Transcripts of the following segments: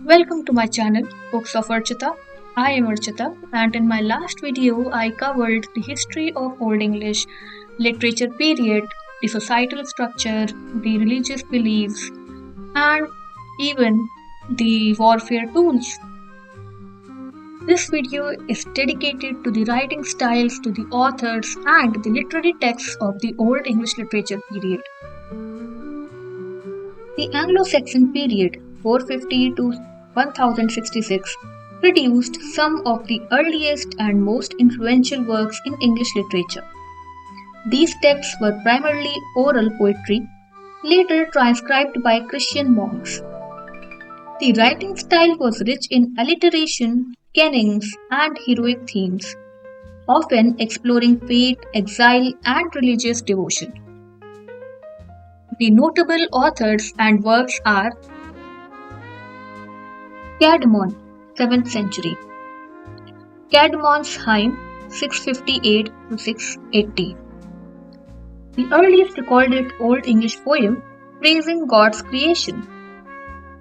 Welcome to my channel, Books of Archita. I am Archita, and in my last video, I covered the history of Old English literature period, the societal structure, the religious beliefs, and even the warfare tools. This video is dedicated to the writing styles, to the authors, and the literary texts of the Old English literature period. The Anglo-Saxon period, 450 to 1066, produced some of the earliest and most influential works in English literature. These texts were primarily oral poetry, later transcribed by Christian monks. The writing style was rich in alliteration, kennings, and heroic themes, often exploring fate, exile, and religious devotion. The notable authors and works are Cadmon, 7th century. Cadmon's hymn, 658 to 680. The earliest recorded Old English poem praising God's creation.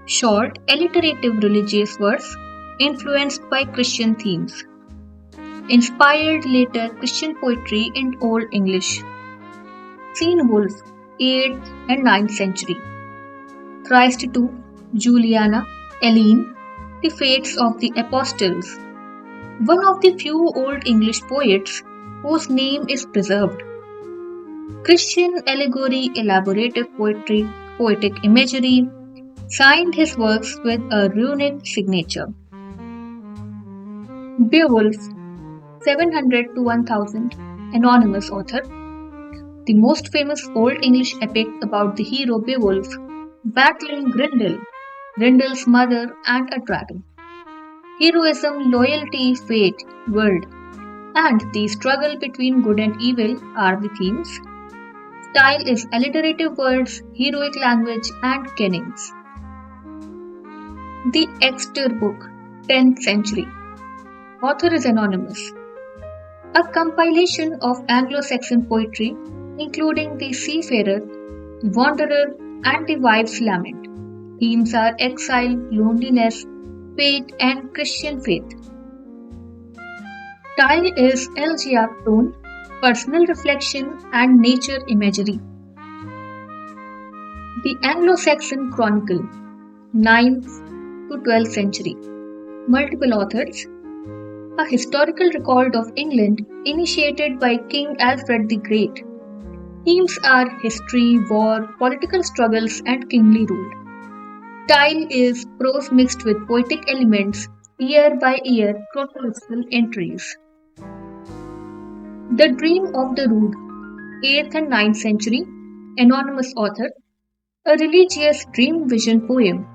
Short, alliterative religious verse influenced by Christian themes. Inspired later Christian poetry in Old English. Wolf, 8th and 9th century. Christ to Juliana, Eileen, The Fates of the Apostles. One of the few Old English poets whose name is preserved. Christian allegory, elaborative poetry, poetic imagery, signed his works with a runic signature. Beowulf, 700 to 1000, anonymous author. The most famous Old English epic about the hero Beowulf battling Grendel, Grendel's mother, and a dragon. Heroism, loyalty, fate, world, and the struggle between good and evil are the themes. Style is alliterative words, heroic language, and kennings. The Exeter Book, 10th century. Author is anonymous. A compilation of Anglo-Saxon poetry, including the seafarer, the wanderer, and the wife's lament. Themes are exile, loneliness, fate, and Christian faith. Style is elegiac tone, personal reflection, and nature imagery. The Anglo-Saxon Chronicle, 9th to 12th century. Multiple authors. A historical record of England initiated by King Alfred the Great. Themes are history, war, political struggles, and kingly rule. Style is prose mixed with poetic elements, year by year chronological entries. The Dream of the Rood, 8th and 9th century, anonymous author, a religious dream vision poem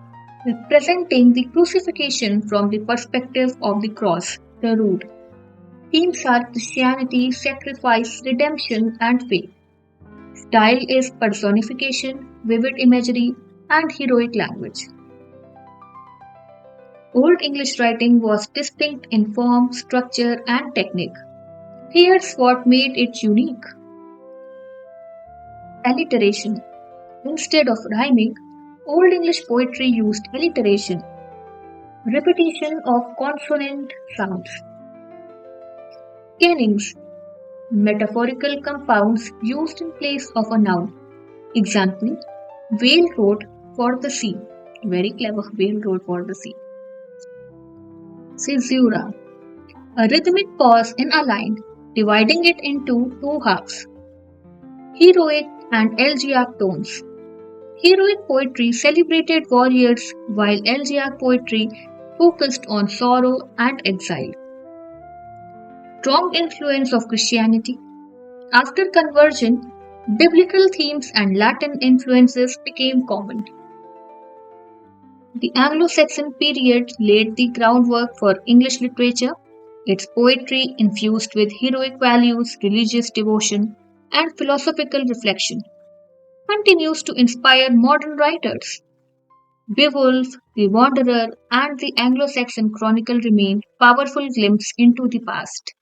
representing the crucifixion from the perspective of the cross, the rood. Themes are Christianity, sacrifice, redemption, and faith. Style is personification, vivid imagery, and heroic language. Old English writing was distinct in form, structure, and technique. Here's what made it unique. Alliteration. Instead of rhyming, Old English poetry used alliteration, repetition of consonant sounds. Kennings. Metaphorical compounds used in place of a noun. Example, whale wrote for the sea. Very clever, whale wrote for the sea. Caesura. A rhythmic pause in a line, dividing it into two halves. Heroic and elegiac tones. Heroic poetry celebrated warriors, while elegiac poetry focused on sorrow and exile. Strong influence of Christianity. After conversion, biblical themes and Latin influences became common. The Anglo-Saxon period laid the groundwork for English literature, its poetry infused with heroic values, religious devotion, and philosophical reflection, continues to inspire modern writers. Beowulf, The Wanderer, and the Anglo-Saxon Chronicle remain powerful glimpses into the past.